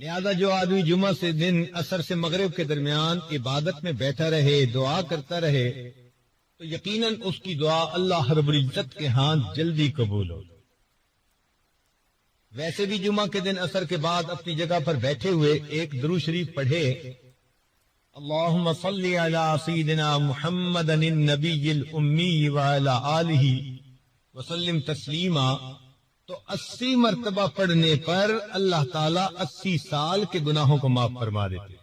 لہذا جو آدمی جمعہ سے دن عصر سے مغرب کے درمیان عبادت میں بیٹھا رہے، دعا کرتا رہے، تو یقیناً اس کی دعا اللہ رب العزت کے ہاں جلدی قبول ہو۔ ویسے بھی جمعہ کے دن عصر کے بعد اپنی جگہ پر بیٹھے ہوئے ایک درود شریف پڑھے، اللہم صلی علی سیدنا محمد النبی الامی وعلی آلہ وسلم تسلیما، تو 80 مرتبہ پڑھنے پر اللہ تعالیٰ 80 سال کے گناہوں کو معاف فرما دیتے۔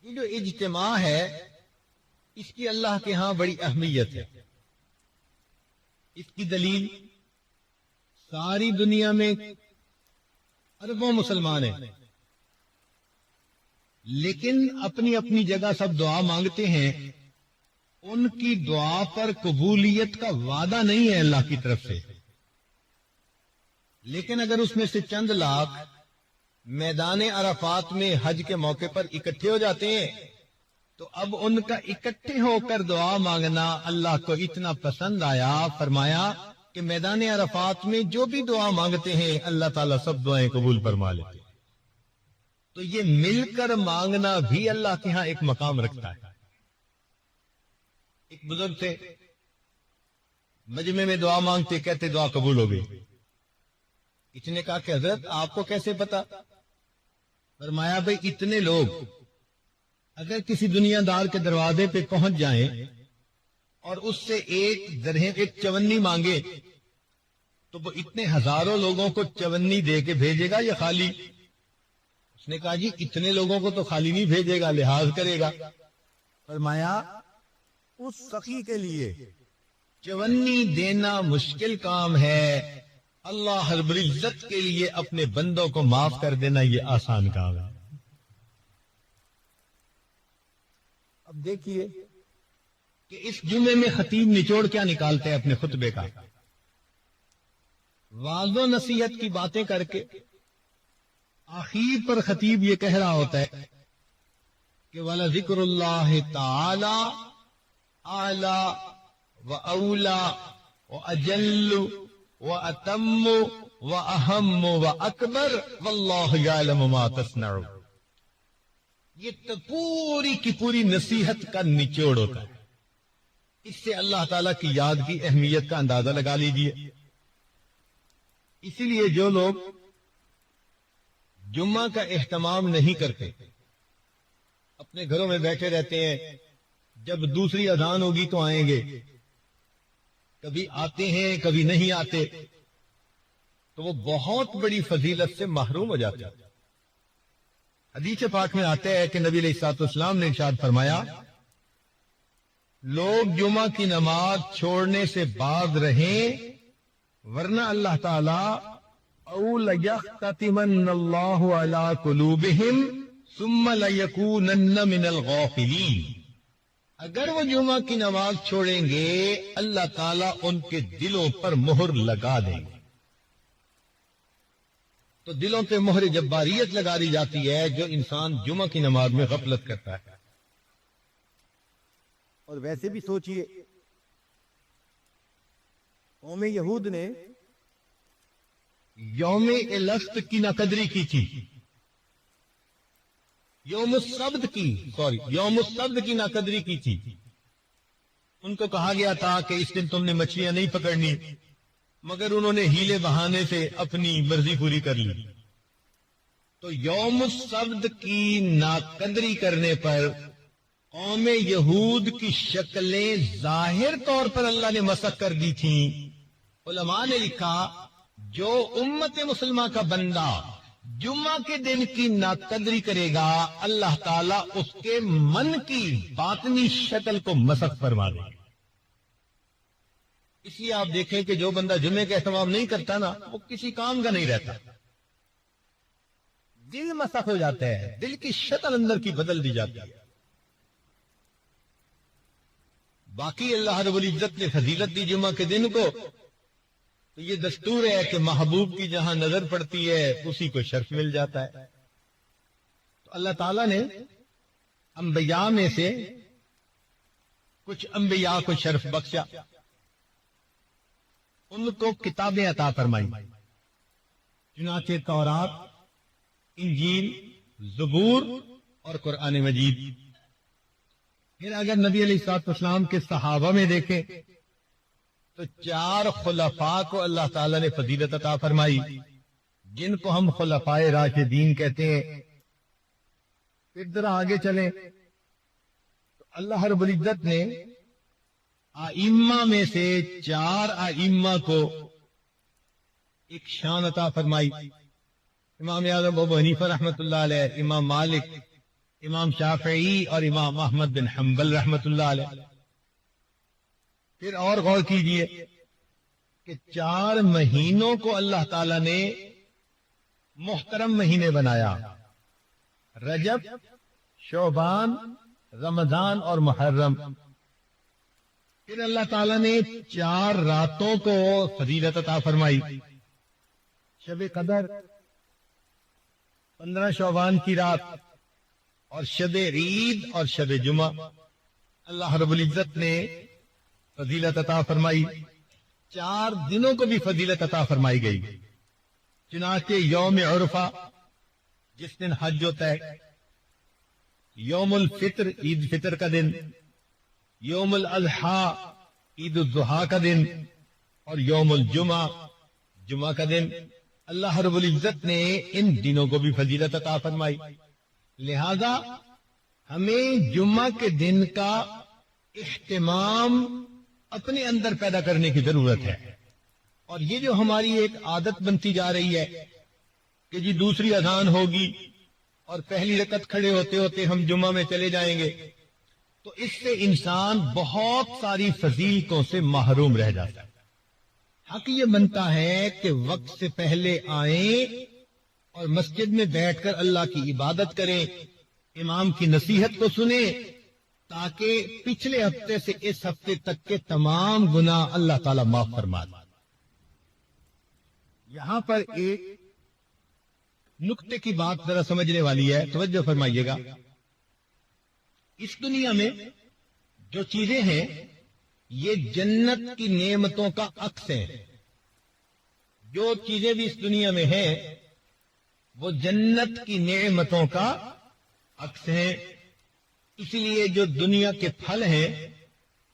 یہ جو اجتماع ہے اس کی اللہ کے ہاں بڑی اہمیت ہے۔ اس کی دلیل ساری دنیا میں اربوں مسلمان ہیں، لیکن اپنی اپنی جگہ سب دعا مانگتے ہیں، ان کی دعا پر قبولیت کا وعدہ نہیں ہے اللہ کی طرف سے۔ لیکن اگر اس میں سے چند لاکھ میدان عرفات میں حج کے موقع پر اکٹھے ہو جاتے ہیں تو اب ان کا اکٹھے ہو کر دعا مانگنا اللہ کو اتنا پسند آیا، فرمایا کہ میدان عرفات میں جو بھی دعا مانگتے ہیں اللہ تعالیٰ سب دعائیں قبول فرما لیتے ہیں۔ تو یہ مل کر مانگنا بھی اللہ کے ہاں ایک مقام رکھتا ہے۔ ایک بزرگ تھے، مجمع میں دعا مانگتے، کہتے دعا قبول ہو گئی۔ کسی نے کہا کہ حضرت آپ کو کیسے پتا؟ فرمایا بھئی اتنے لوگ اگر کسی دنیا دار کے دروازے پہ پہنچ جائیں اور اس سے ایک درہم، ایک چونی مانگے تو وہ اتنے ہزاروں لوگوں کو چونی دے کے بھیجے گا یا خالی؟ اس نے کہا جی اتنے لوگوں کو تو خالی نہیں بھیجے گا، لحاظ کرے گا۔ فرمایا اس سخی کے لیے چونی دینا مشکل کام ہے، اللہ رب العزت کے لیے اپنے بندوں کو معاف کر دینا یہ آسان کام ہے۔ اب دیکھیے کہ اس جمعے میں خطیب نچوڑ کیا نکالتے ہیں اپنے خطبے کا، واعظ و نصیحت کی باتیں کر کے آخر پر خطیب یہ کہہ رہا ہوتا ہے کہ وَلَذِكْرُ اللَّهِ تَعَالَى أَعْلَى وَأَوْلَى وَأَجَلُّ وَأَتَمُّ وَأَهَمُّ وَأَكْبَرُ وَاللَّهُ يَعْلَمُ مَا تَصْنَعُونَ۔ یہ تو پوری کی پوری نصیحت کا نچوڑ ہوتا ہے۔ اس سے اللہ تعالیٰ کی یاد کی اہمیت کا اندازہ لگا لیجئے۔ اسی لیے جو لوگ جمعہ کا اہتمام نہیں کرتے، اپنے گھروں میں بیٹھے رہتے ہیں، جب دوسری اذان ہوگی تو آئیں گے، کبھی آتے ہیں کبھی نہیں آتے، تو وہ بہت بڑی فضیلت سے محروم ہو جاتے ہیں۔ حدیث پاک میں آتا ہے کہ نبی علیہ الصلوۃ والسلام نے ارشاد فرمایا لوگ جمعہ کی نماز چھوڑنے سے باز رہیں، ورنہ اللہ تعالی او لیختتمن اللہ علی قلوبہم ثم لیکونن من الغافلین، اگر وہ جمعہ کی نماز چھوڑیں گے اللہ تعالیٰ ان کے دلوں پر مہر لگا دیں گے۔ تو دلوں پہ مہر جباریت لگا دی جاتی ہے جو انسان جمعہ کی نماز میں غفلت کرتا ہے۔ اور ویسے بھی سوچئے، قوم یہود نے یوم الست کی ناقدری کی تھی، یوم السبت کی ناقدری کی تھی۔ ان کو کہا گیا تھا کہ اس دن تم نے مچھلیاں نہیں پکڑنی، مگر انہوں نے ہیلے بہانے سے اپنی مرضی پوری کر لی۔ تو یوم السبت کی ناقدری کرنے پر قوم یہود کی شکلیں ظاہر طور پر اللہ نے مسخ کر دی تھیں۔ علماء نے لکھا جو امت مسلمہ کا بندہ جمعہ کے دن کی ناقدری کرے گا اللہ تعالیٰ اس کے من کی باطنی شکل کو مسخ فرما دے گا۔ اس لیے آپ دیکھیں کہ جو بندہ جمعے کا اہتمام نہیں کرتا نا وہ کسی کام کا نہیں رہتا، دل مسخ ہو جاتا ہے، دل کی شکل اندر کی بدل دی جاتی ہے۔ باقی اللہ رب العزت نے فضیلت دی جمعہ کے دن کو، تو یہ دستور ہے کہ محبوب کی جہاں نظر پڑتی ہے اسی کو شرف مل جاتا ہے۔ تو اللہ تعالیٰ نے انبیاء میں سے کچھ انبیاء کو شرف بخشا، ان کو کتابیں عطا فرمائی، چنانچہ تورات، انجیل، زبور اور قرآن مجید۔ پھر اگر نبی علیہ الصلوۃ والسلام کے صحابہ میں دیکھیں تو 4 خلفاء کو اللہ تعالیٰ نے فضیلت عطا فرمائی، جن کو ہم خلفائے راشدین کہتے ہیں۔ پھر ذرا آگے چلیں تو اللہ رب العزت نے ائمہ میں سے 4 ائمہ کو ایک شان عطا فرمائی، امام اعظم ابو حنیفہ رحمۃ اللہ علیہ، امام مالک، امام شافعی اور امام احمد بن حنبل رحمۃ اللہ علیہ۔ پھر اور غور کیجئے کہ 4 مہینوں کو اللہ تعالی نے محترم مہینے بنایا، رجب، شعبان، رمضان اور محرم۔ پھر اللہ تعالی نے 4 راتوں کو فضیلت عطا فرمائی، شب قدر، 15 شعبان کی رات، اور شب عید اور شب جمعہ۔ اللہ رب العزت نے فضیلت عطا فرمائی، 4 دنوں کو بھی فضیلت عطا فرمائی گئی، چنانچہ یوم عرفہ جس دن حج ہوتا ہے، یوم الفطر عید فطر کا دن، یوم الاضحیٰ عید الضحیٰ کا دن، اور یوم الجمعہ جمعہ کا دن۔ اللہ رب العزت نے ان دنوں کو بھی فضیلت عطا فرمائی، لہذا ہمیں جمعہ کے دن کا اہتمام اپنے اندر پیدا کرنے کی ضرورت ہے۔ اور یہ جو ہماری ایک عادت بنتی جا رہی ہے کہ جی دوسری اذان ہوگی اور پہلی رکعت کھڑے ہوتے ہوتے ہم جمعہ میں چلے جائیں گے، تو اس سے انسان بہت ساری فضیلتوں سے محروم رہ جاتا ہے۔ حق یہ بنتا ہے کہ وقت سے پہلے آئیں اور مسجد میں بیٹھ کر اللہ کی عبادت کریں، امام کی نصیحت کو سنیں، تاکہ پچھلے ہفتے سے اس ہفتے تک کے تمام گناہ اللہ تعالی معاف فرما دے۔ یہاں پر ایک نقطے کی بات ذرا سمجھنے والی ہے، توجہ فرمائیے گا۔ اس دنیا میں جو چیزیں ہیں یہ جنت کی نعمتوں کا عکس ہے۔ جو چیزیں بھی اس دنیا میں ہیں وہ جنت کی نعمتوں کا عکس ہیں، اسی لیے جو دنیا کے پھل ہیں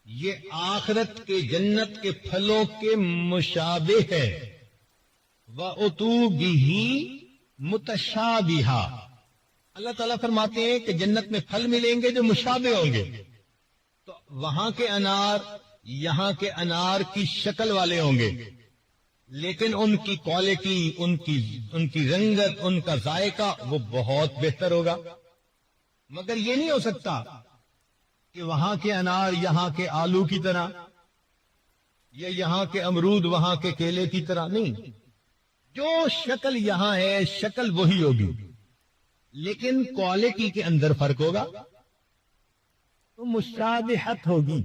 یہ آخرت کے جنت کے پھلوں کے مشابہ ہے۔ وَأُتُوا بِهِ مُتَشَابِهًا، اللہ تعالیٰ فرماتے ہیں کہ جنت میں پھل ملیں گے جو مشابہ ہوں گے، تو وہاں کے انار یہاں کے انار کی شکل والے ہوں گے، لیکن ان کی کوالٹی، ان کی رنگت، ان کا ذائقہ وہ بہت بہتر ہوگا۔ مگر یہ نہیں ہو سکتا کہ وہاں کے انار یہاں کے آلو کی طرح، یا یہاں کے امرود وہاں کے کیلے کی طرح، نہیں۔ جو شکل یہاں ہے شکل وہی ہوگی، لیکن کوالٹی کے اندر فرق ہوگا، تو مشابہت ہوگی۔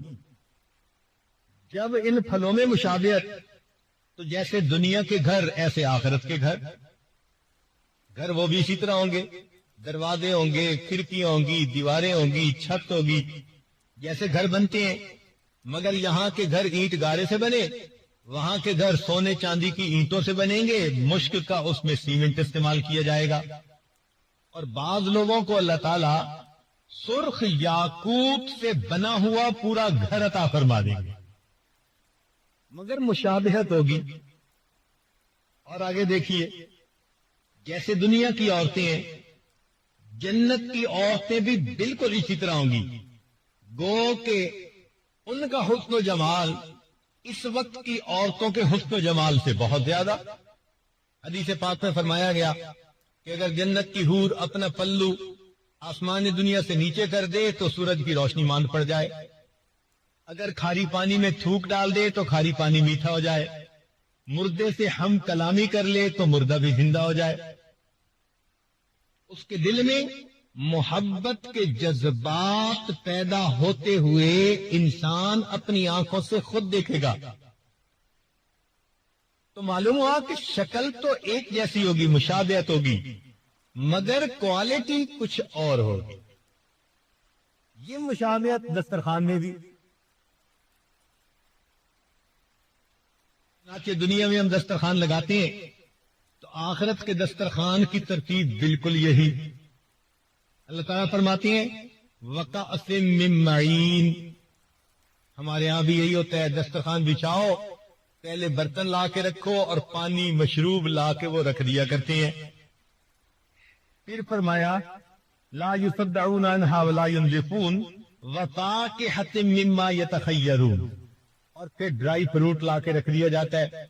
جب ان پھلوں میں مشابہت، تو جیسے دنیا کے گھر ایسے آخرت کے گھر وہ بھی اسی طرح ہوں گے، دروازے ہوں گے، کھڑکیاں ہوں گی، دیواریں ہوں گی، چھت ہوگی، جیسے گھر بنتے ہیں۔ مگر یہاں کے گھر اینٹ گارے سے بنے، وہاں کے گھر سونے چاندی کی اینٹوں سے بنیں گے، مشک کا اس میں سیمنٹ استعمال کیا جائے گا۔ اور بعض لوگوں کو اللہ تعالیٰ سرخ یاقوت سے بنا ہوا پورا گھر عطا فرما دیں گے، مگر مشابہت ہوگی۔ اور آگے دیکھیے، جیسے دنیا کی عورتیں ہیں، جنت کی عورتیں بھی بالکل اسی طرح ہوں گی، گو کہ ان کا حسن و جمال اس وقت کی عورتوں کے حسن و جمال سے بہت زیادہ۔ حدیث پاک میں فرمایا گیا کہ اگر جنت کی حور اپنا پلو آسمان دنیا سے نیچے کر دے تو سورج کی روشنی ماند پڑ جائے، اگر کھاری پانی میں تھوک ڈال دے تو کھاری پانی میٹھا ہو جائے، مردے سے ہم کلامی کر لے تو مردہ بھی زندہ ہو جائے۔ اس کے دل میں محبت کے جذبات پیدا ہوتے ہوئے انسان اپنی آنکھوں سے خود دیکھے گا، تو معلوم ہوا کہ شکل تو ایک جیسی ہوگی، مشابہت ہوگی، مگر کوالٹی کچھ اور ہوگی۔ یہ مشابہت دسترخوان میں بھی، آج دنیا میں ہم دسترخوان لگاتے ہیں تو آخرت کے دسترخوان کی ترتیب بالکل یہی. اللہ تعالیٰ فرماتے ہیں وَكَأْسٍ مِّن مَّعِينٍ. ہمارے ہاں بھی یہی ہوتا ہے, دسترخوان بچھاؤ, پہلے برتن لا کے رکھو اور پانی مشروب لا کے وہ رکھ دیا کرتے ہیں. پھر فرمایا لا يصدعون عنها ولا ينزفون وفاكهة مما يتخيرون. اور پھر ڈرائی فروٹ لا کے رکھ دیا جاتا ہے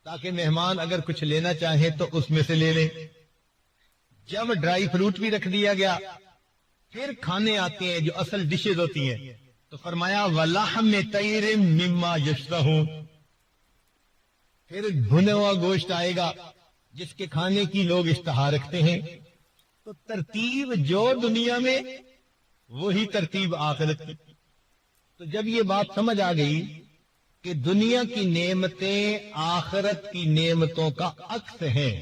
تاکہ مہمان اگر کچھ لینا چاہیں تو اس میں سے لے لیں. جب ڈرائی فروٹ بھی رکھ دیا گیا, پھر کھانے آتے ہیں جو اصل ڈشز ہوتی ہیں, تو فرمایا وَلَحْمِ طَيْرٍ مِّمَّا يَشْتَهُونَ. پھر بھنا ہوا گوشت آئے گا جس کے کھانے کی لوگ اشتہا رکھتے ہیں. تو ترتیب جو دنیا میں وہی ترتیب آخرت کی. تو جب یہ بات سمجھ آ گئی کہ دنیا کی نعمتیں آخرت کی نعمتوں کا عکس ہیں,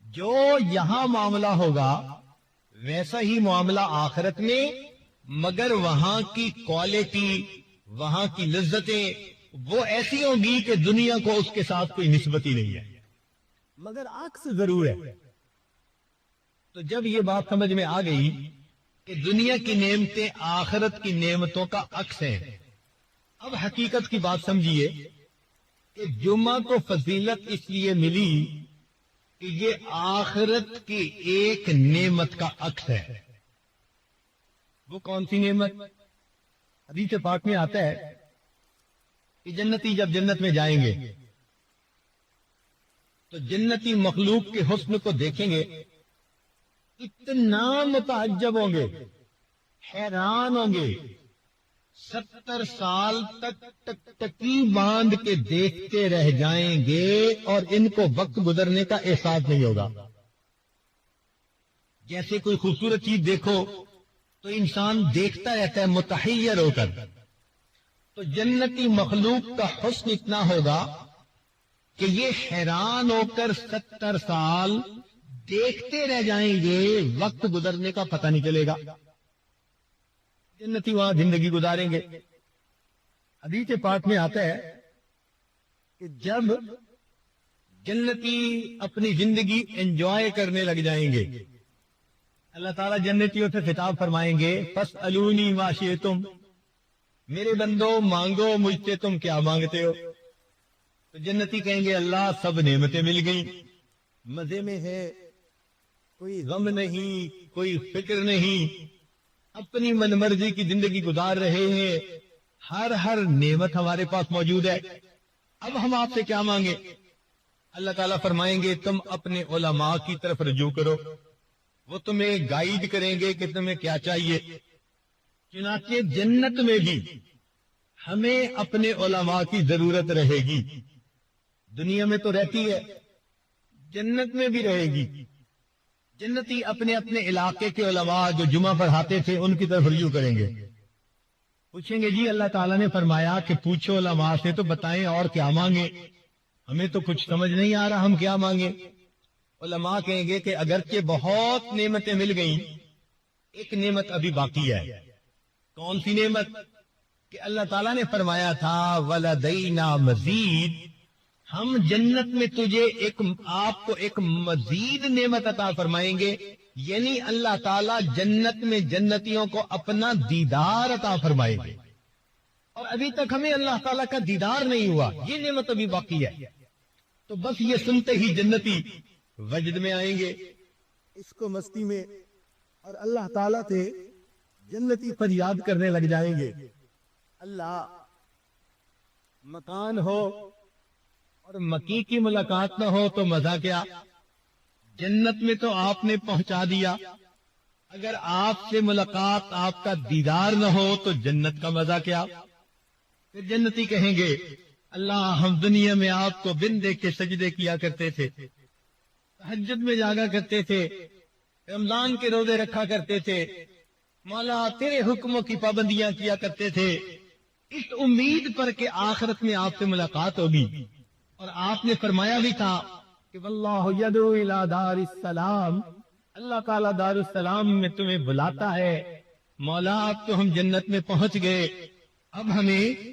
جو یہاں معاملہ ہوگا ویسا ہی معاملہ آخرت میں, مگر وہاں کی کوالٹی, وہاں کی لذتیں وہ ایسی ہوں گی کہ دنیا کو اس کے ساتھ کوئی نسبت ہی نہیں ہے, مگر عکس ضرور ہے. تو جب یہ بات سمجھ میں آ گئی کہ دنیا کی نعمتیں آخرت کی نعمتوں کا عکس ہیں, اب حقیقت کی بات سمجھیے کہ جمعہ کو فضیلت اس لیے ملی کہ یہ آخرت کی ایک نعمت کا عکس ہے. وہ کون سی نعمت؟ حدیث پاک میں آتا ہے کہ جنتی جب جنت میں جائیں گے تو جنتی مخلوق کے حسن کو دیکھیں گے, اتنا متعجب ہوں گے, حیران ہوں گے, 70 سال تک ٹکٹکی باندھ کے دیکھتے رہ جائیں گے اور ان کو وقت گزرنے کا احساس نہیں ہوگا. جیسے کوئی خوبصورت چیز دیکھو تو انسان دیکھتا رہتا ہے متحیر ہو کر. تو جنتی مخلوق کا حسن اتنا ہوگا کہ یہ حیران ہو کر 70 سال دیکھتے رہ جائیں گے, وقت گزرنے کا پتہ نہیں چلے گا. جنتی وہاں زندگی گزاریں گے. حدیث پاک میں آتا ہے کہ جب جنتی اپنی زندگی انجوائے کرنے لگ جائیں گے, اللہ تعالیٰ جنتیوں سے خطاب فرمائیں گے فَاسْأَلُونِي مَا شِئْتُمْ, میرے بندو مانگو مجھ سے تم کیا مانگتے ہو. تو جنتی کہیں گے اللہ سب نعمتیں مل گئیں, مزے میں ہے, کوئی غم نہیں, کوئی فکر نہیں, اپنی من مرضی کی زندگی گزار رہے ہیں, ہر نعمت ہمارے پاس موجود ہے, اب ہم آپ سے کیا مانگے. اللہ تعالیٰ فرمائیں گے تم اپنے علماء کی طرف رجوع کرو, وہ تمہیں گائیڈ کریں گے کہ تمہیں کیا چاہیے. چنانچہ جنت میں بھی ہمیں اپنے علماء کی ضرورت رہے گی. دنیا میں تو رہتی ہے, جنت میں بھی رہے گی. جنتی اپنے اپنے علاقے کے علماء جو جمعہ پڑھاتے تھے ان کی طرف رجوع کریں گے, پوچھیں گے جی اللہ تعالیٰ نے فرمایا کہ پوچھو علماء سے تو بتائیں اور کیا مانگے, ہمیں تو کچھ سمجھ نہیں آ رہا ہم کیا مانگیں. علماء کہیں گے کہ اگرچہ بہت نعمتیں مل گئیں, ایک نعمت ابھی باقی ہے. کون سی نعمت؟ کہ اللہ تعالیٰ نے فرمایا تھا وَلَدَيْنَا مَزِيدٌ, ہم جنت میں تجھے آپ کو ایک مزید نعمت عطا فرمائیں گے. یعنی اللہ تعالیٰ جنت میں جنتیوں کو اپنا دیدار عطا فرمائیں گے, اور ابھی تک ہمیں اللہ تعالیٰ کا دیدار نہیں ہوا, یہ نعمت ابھی باقی ہے. تو بس یہ سنتے ہی جنتی وجد میں آئیں گے, اس کو مستی میں, اور اللہ تعالیٰ سے جنتی فریاد کرنے لگ جائیں گے اللہ مکان ہو اور مکی کی ملاقات نہ ہو تو مزہ کیا. جنت میں تو آپ نے پہنچا دیا, اگر آپ سے ملاقات آپ کا دیدار نہ ہو تو جنت کا مزہ کیا. پھر جنتی کہیں گے اللہ ہم دنیا میں آپ کو بن دیکھ کے سجدے کیا کرتے تھے, تہجد میں جاگا کرتے تھے, رمضان کے روزے رکھا کرتے تھے, مولا تیرے حکموں کی پابندیاں کیا کرتے تھے, اس امید پر کہ آخرت میں آپ سے ملاقات ہوگی. اور آپ نے فرمایا بھی تھا کہ واللہ یدعو الی دار السلام, اللہ تعالیٰ دار السلام میں تمہیں بلاتا ہے. مولا اب تو ہم جنت میں پہنچ گئے, اب ہمیں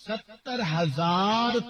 70,000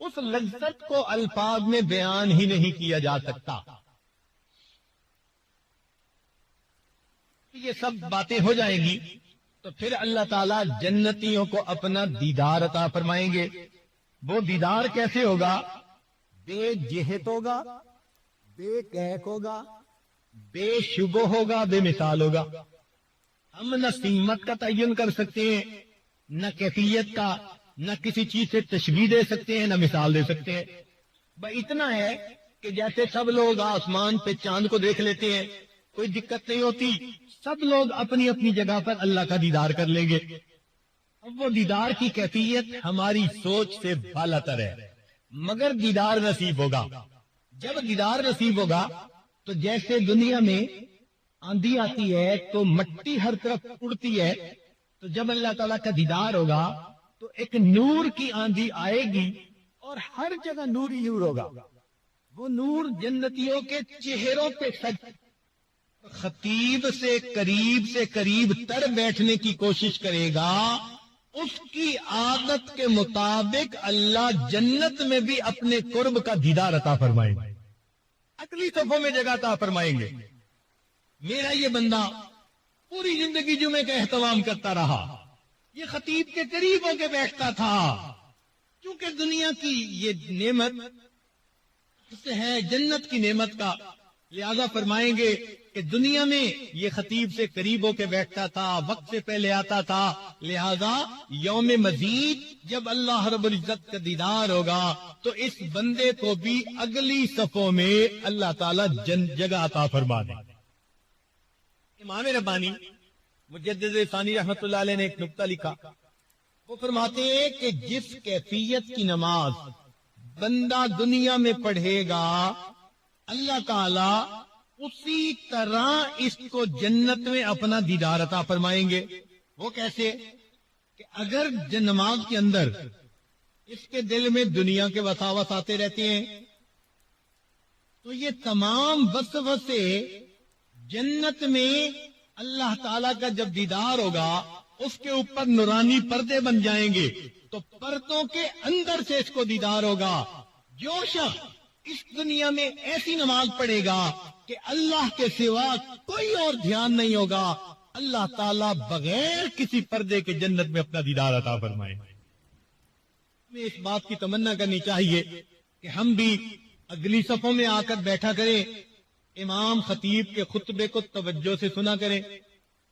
اس لذت کو الفاظ میں بیان ہی نہیں کیا جا سکتا. یہ سب باتیں ہو جائیں گی تو پھر اللہ تعالیٰ جنتیوں کو اپنا دیدار عطا فرمائیں گے. وہ دیدار کیسے ہوگا؟ بے جہت ہوگا، بے کیف ہوگا، بے شبہ ہوگا، بے مثال ہوگا. ہم نہ سمت کا تعین کر سکتے ہیں، نہ کیفیت کا، نہ کسی چیز سے تشبیہ دے سکتے ہیں، نہ مثال دے سکتے ہیں. بس اتنا ہے کہ جیسے سب لوگ آسمان پہ چاند کو دیکھ لیتے ہیں، کوئی دقت نہیں ہوتی، سب لوگ اپنی اپنی جگہ پر اللہ کا دیدار کر لیں گے. اب وہ دیدار کی کیفیت ہماری سوچ سے بالا تر ہے، مگر دیدار نصیب ہوگا. جب دیدار نصیب ہوگا تو جیسے دنیا میں آندھی آتی ہے تو مٹی ہر طرف اڑتی ہے، تو جب اللہ تعالیٰ کا دیدار ہوگا تو ایک نور کی آندھی آئے گی اور ہر جگہ نور ہی نور ہوگا. وہ نور جنتیوں کے چہروں پہ سج. خطیب سے قریب تر بیٹھنے کی کوشش کرے گا، اس کی عادت کے مطابق اللہ جنت میں بھی اپنے قرب کا دیدار عطا فرمائیں گے، اگلی صفوں میں جگہ عطا فرمائیں گے. میرا یہ بندہ پوری زندگی جمعے کا اہتمام کرتا رہا، یہ خطیب کے قریب ہو کے بیٹھتا تھا. کیونکہ دنیا کی یہ نعمت ہے جنت کی نعمت کا، لہذا فرمائیں گے کہ دنیا میں یہ خطیب سے قریب ہو کے بیٹھتا تھا، وقت سے پہلے آتا تھا، لہذا یوم مزید جب اللہ رب العزت کا دیدار ہوگا تو اس بندے کو بھی اگلی صفوں میں اللہ تعالی جگہ عطا فرما دے. امام ربانی مجدد ثانی رحمت اللہ علیہ نے ایک نکتہ لکھا. وہ فرماتے ہیں کہ جس کیفیت کی نماز بندہ دنیا میں پڑھے گا، اللہ تعالی اسی طرح اس کو جنت میں اپنا دیدار عطا فرمائیں گے. وہ کیسے؟ کہ اگر نماز کے اندر اس کے دل میں دنیا کے وساوس آتے رہتے ہیں تو یہ تمام وسوسے جنت میں اللہ تعالیٰ کا جب دیدار ہوگا اس کے اوپر نورانی پردے بن جائیں گے، تو پردوں کے اندر سے اس کو دیدار ہوگا. جو شخص اس دنیا میں ایسی نماز پڑھے گا کہ اللہ کے سوا کوئی اور دھیان نہیں ہوگا، اللہ تعالیٰ بغیر کسی پردے کے جنت میں اپنا دیدار عطا فرمائے. ہمیں اس بات کی تمنا کرنی چاہیے کہ ہم بھی اگلی صفوں میں آ کر بیٹھا کریں، امام خطیب کے خطبے کو توجہ سے سنا کریں،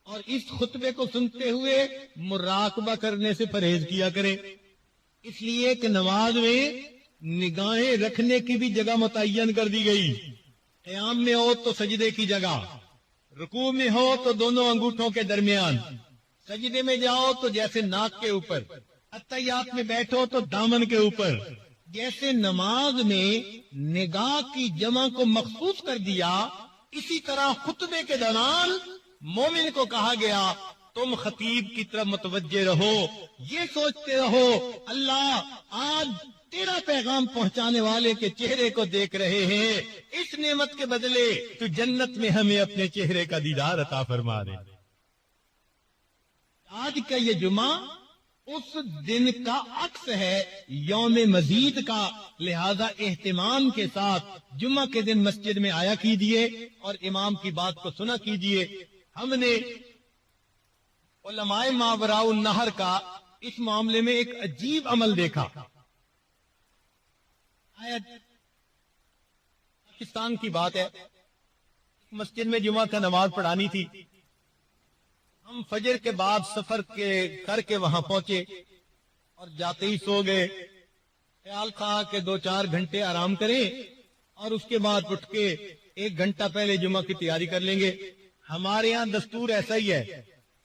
اور اس خطبے کو سنتے ہوئے مراقبہ کرنے سے پرہیز کیا کریں. اس لیے کہ نماز میں نگاہیں رکھنے کی بھی جگہ متعین کر دی گئی. قیام میں ہو تو سجدے کی جگہ، رکوع میں ہو تو دونوں انگوٹھوں کے درمیان، سجدے میں جاؤ تو جیسے ناک کے اوپر، اتحیات میں بیٹھو تو دامن کے اوپر. جیسے نماز میں نگاہ کی جمع کو مخصوص کر دیا، اسی طرح خطبے کے دوران مومن کو کہا گیا تم خطیب کی طرف متوجہ رہو، یہ سوچتے رہو اللہ آج تیرا پیغام پہنچانے والے کے چہرے کو دیکھ رہے ہیں، اس نعمت کے بدلے تو جنت میں ہمیں اپنے چہرے کا دیدار عطا فرما دے. آج کا یہ جمعہ اس دن کا عکس ہے، یوم مزید کا، لہذا اہتمام کے ساتھ جمعہ کے دن مسجد میں آیا کیجیے اور امام کی بات کو سنا کیجیے. ہم نے علماء ماوراء النہر کا اس معاملے میں ایک عجیب عمل دیکھا. پاکستان کی بات ہے، مسجد میں جمعہ کا نماز پڑھانی تھی. ہم فجر کے بعد سفر کر کے وہاں پہنچے اور جاتے ہی سو گئے. خیال تھا کہ 2-4 گھنٹے آرام کریں اور اس کے بعد اٹھ کے 1 گھنٹہ پہلے جمعہ کی تیاری کر لیں گے. ہمارے ہاں دستور ایسا ہی ہے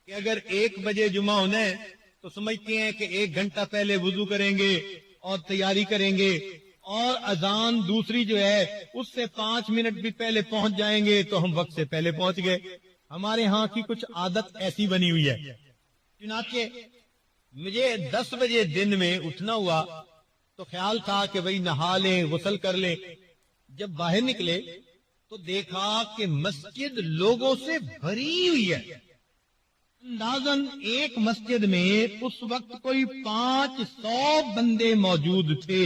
کہ اگر 1 بجے جمعہ ہونا ہے تو سمجھتے ہیں کہ 1 گھنٹہ پہلے وضو کریں گے اور تیاری کریں گے، اور اذان دوسری جو ہے اس سے 5 منٹ بھی پہلے پہنچ جائیں گے تو ہم وقت سے پہلے پہنچ گئے. ہمارے ہاں کی کچھ عادت ایسی بنی ہوئی ہے. چنانچہ مجھے 10 بجے دن میں اٹھنا ہوا تو خیال تھا کہ بھئی نہا لیں، غسل کر لیں. جب باہر نکلے تو دیکھا کہ مسجد لوگوں سے بھری ہوئی ہے. اندازاً ایک مسجد میں اس وقت کوئی 500 بندے موجود تھے.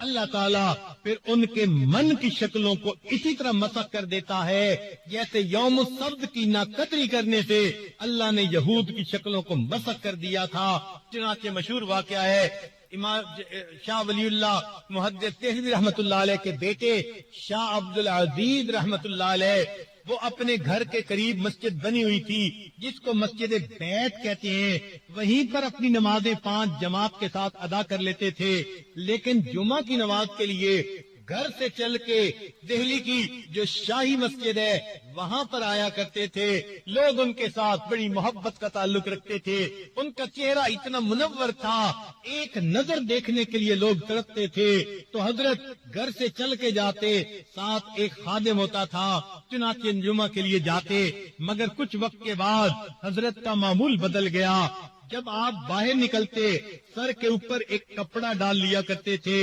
اللہ تعالیٰ پھر ان کے من کی شکلوں کو اسی طرح مسخ کر دیتا ہے جیسے یوم السبت کی ناقدری کرنے سے اللہ نے یہود کی شکلوں کو مسخ کر دیا تھا۔ چنانچہ مشہور واقعہ ہے، امام شاہ ولی اللہ محدث دہلوی رحمت اللہ علیہ کے بیٹے شاہ عبد العزیز رحمت اللہ علیہ، وہ اپنے گھر کے قریب مسجد بنی ہوئی تھی جس کو مسجد بیت کہتے ہیں، وہیں پر اپنی نمازیں 5 جماعت کے ساتھ ادا کر لیتے تھے، لیکن جمعہ کی نماز کے لیے گھر سے چل کے دہلی کی جو شاہی مسجد ہے وہاں پر آیا کرتے تھے۔ لوگ ان کے ساتھ بڑی محبت کا تعلق رکھتے تھے، ان کا چہرہ اتنا منور تھا، ایک نظر دیکھنے کے لیے لوگ تڑپتے تھے۔ تو حضرت گھر سے چل کے جاتے، ساتھ ایک خادم ہوتا تھا، چنانچہ جمعہ کے لیے جاتے، مگر کچھ وقت کے بعد حضرت کا معمول بدل گیا۔ جب آپ باہر نکلتے سر کے اوپر ایک کپڑا ڈال لیا کرتے تھے،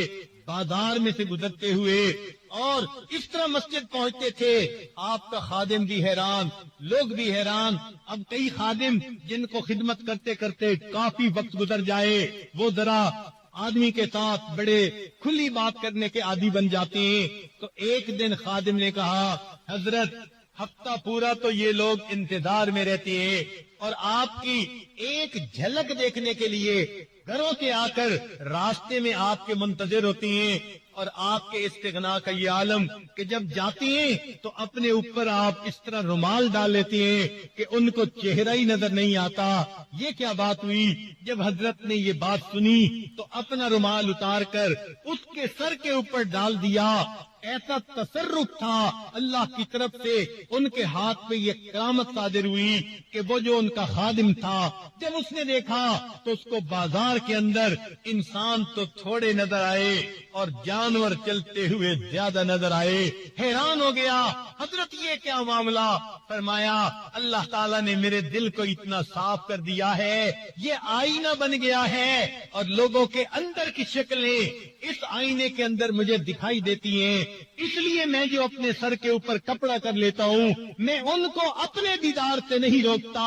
بازار میں سے گزرتے ہوئے اور اس طرح مسجد پہنچتے تھے، آپ کا خادم بھی حیران، لوگ بھی حیران۔ اب کئی خادم جن کو خدمت کرتے کرتے کافی وقت گزر جائے، وہ ذرا آدمی کے ساتھ بڑے کھلی بات کرنے کے عادی بن جاتے ہیں۔ تو ایک دن خادم نے کہا، حضرت ہفتہ پورا تو یہ لوگ انتظار میں رہتے ہیں اور آپ کی ایک جھلک دیکھنے کے لیے گھروں کے آ کر راستے میں آپ کے منتظر ہوتی ہیں، اور آپ کے استغنا کا یہ عالم کہ جب جاتی ہیں تو اپنے اوپر آپ اس طرح رومال ڈال لیتی ہیں کہ ان کو چہرہ ہی نظر نہیں آتا۔ یہ کیا بات ہوئی؟ جب حضرت نے یہ بات سنی تو اپنا رومال اتار کر اس کے سر کے اوپر ڈال دیا۔ ایسا تصرف تھا اللہ کی طرف سے، ان کے ہاتھ پہ یہ کرامت صادر ہوئی کہ وہ جو ان کا خادم تھا، جب اس نے دیکھا تو اس کو بازار کے اندر انسان تو تھوڑے نظر آئے اور جانور چلتے ہوئے زیادہ نظر آئے۔ حیران ہو گیا، حضرت یہ کیا معاملہ؟ فرمایا اللہ تعالیٰ نے میرے دل کو اتنا صاف کر دیا ہے، یہ آئینہ بن گیا ہے اور لوگوں کے اندر کی شکلیں اس آئینے کے اندر مجھے دکھائی دیتی ہیں، اس لیے میں جو اپنے سر کے اوپر کپڑا کر لیتا ہوں، میں ان کو اپنے دیدار سے نہیں روکتا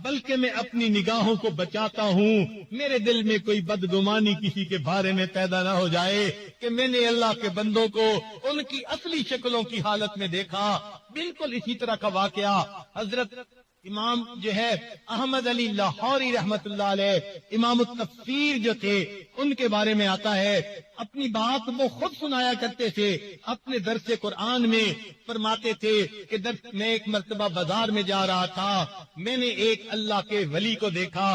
بلکہ میں اپنی نگاہوں کو بچاتا ہوں، میرے دل میں کوئی بدگمانی کسی کے بارے میں پیدا نہ ہو جائے کہ میں نے اللہ کے بندوں کو ان کی اصلی شکلوں کی حالت میں دیکھا۔ بالکل اسی طرح کا واقعہ حضرت امام جو ہے احمد علی لاہوری رحمت اللہ علیہ، امام التفسیر جو تھے، ان کے بارے میں آتا ہے، اپنی بات وہ خود سنایا کرتے تھے اپنے درس قرآن میں۔ فرماتے تھے کہ میں ایک مرتبہ بازار میں جا رہا تھا، میں نے ایک اللہ کے ولی کو دیکھا،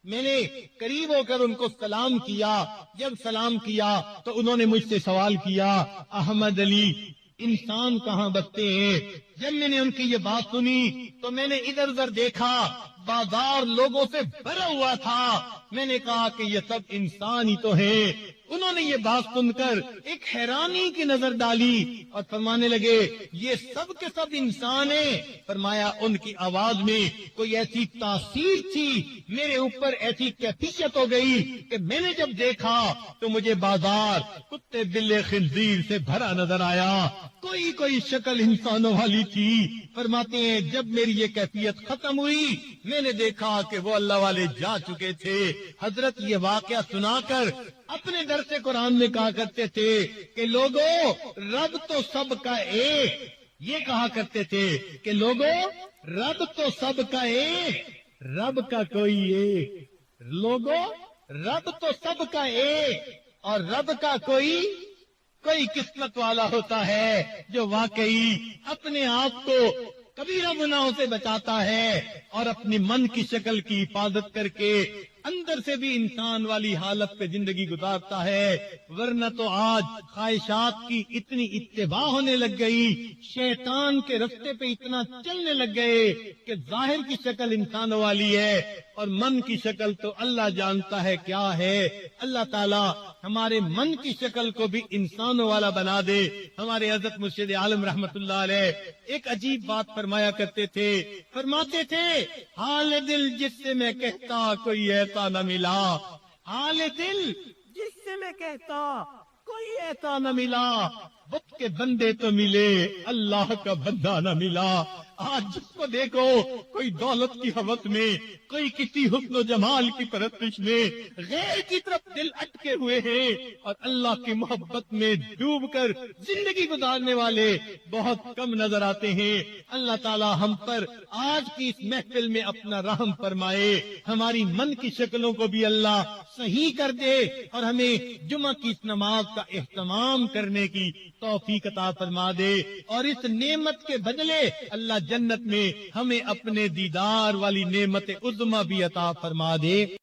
میں نے قریب ہو کر ان کو سلام کیا۔ جب سلام کیا تو انہوں نے مجھ سے سوال کیا، احمد علی انسان کہاں بستے ہیں؟ جب میں نے ان کی یہ بات سنی تو میں نے ادھر ادھر دیکھا، بازار لوگوں سے بھرا ہوا تھا۔ میں نے کہا کہ یہ سب انسان ہی تو ہیں۔ انہوں نے یہ بات سن کر ایک حیرانی کی نظر ڈالی اور فرمانے لگے یہ سب کے سب انسان ہیں۔ فرمایا ان کی آواز میں کوئی ایسی تاثیر تھی، میرے اوپر ایسی کیفیت ہو گئی کہ میں نے جب دیکھا تو مجھے بازار کتے بلے خنزیر سے بھرا نظر آیا، کوئی شکل انسانوں والی تھی۔ فرماتے ہیں جب میری یہ کیفیت ختم ہوئی میں نے دیکھا کہ وہ اللہ والے جا چکے تھے۔ حضرت یہ واقعہ سنا کر اپنے درس قرآن میں کہا کرتے تھے کہ لوگوں رب تو سب کا ایک، یہ کہا کرتے تھے کہ لوگوں رب تو سب کا ایک، رب کا کوئی ایک، لوگوں رب تو سب کا ایک اور رب کا کوئی قسمت والا ہوتا ہے جو واقعی اپنے آپ کو کبیرہ گناہوں سے بچاتا ہے اور اپنی من کی شکل کی حفاظت کر کے اندر سے بھی انسان والی حالت پہ زندگی گزارتا ہے۔ ورنہ تو آج خواہشات کی اتنی اتباع ہونے لگ گئی، شیطان کے رستے پہ اتنا چلنے لگ گئے کہ ظاہر کی شکل انسانوں والی ہے اور من کی شکل تو اللہ جانتا ہے کیا ہے۔ اللہ تعالیٰ ہمارے من کی شکل کو بھی انسانوں والا بنا دے۔ ہمارے حضرت مرشد عالم رحمت اللہ علیہ ایک عجیب بات فرمایا کرتے تھے، فرماتے تھے حال دل جس سے میں کہتا کوئی ایسا نہ ملا، حال دل جس سے میں کہتا کوئی ایسا نہ ملا، بت کے بندے تو ملے، اللہ کا بندہ نہ ملا۔ آج جس کو دیکھو کوئی دولت کی حوث میں، کوئی کسی حسن و جمال کی پرستش میں غیر کی طرف دل اٹکے ہوئے ہیں، اور اللہ کی محبت میں ڈوب کر زندگی گزارنے والے بہت کم نظر آتے ہیں۔ اللہ تعالی ہم پر آج کی اس محفل میں اپنا رحم فرمائے، ہماری من کی شکلوں کو بھی اللہ صحیح کر دے، اور ہمیں جمعہ کی اس نماز کا اہتمام کرنے کی توفیق عطا فرما دے، اور اس نعمت کے بدلے اللہ جنت میں ہمیں اپنے دیدار والی نعمت عظمی بھی عطا فرما دے۔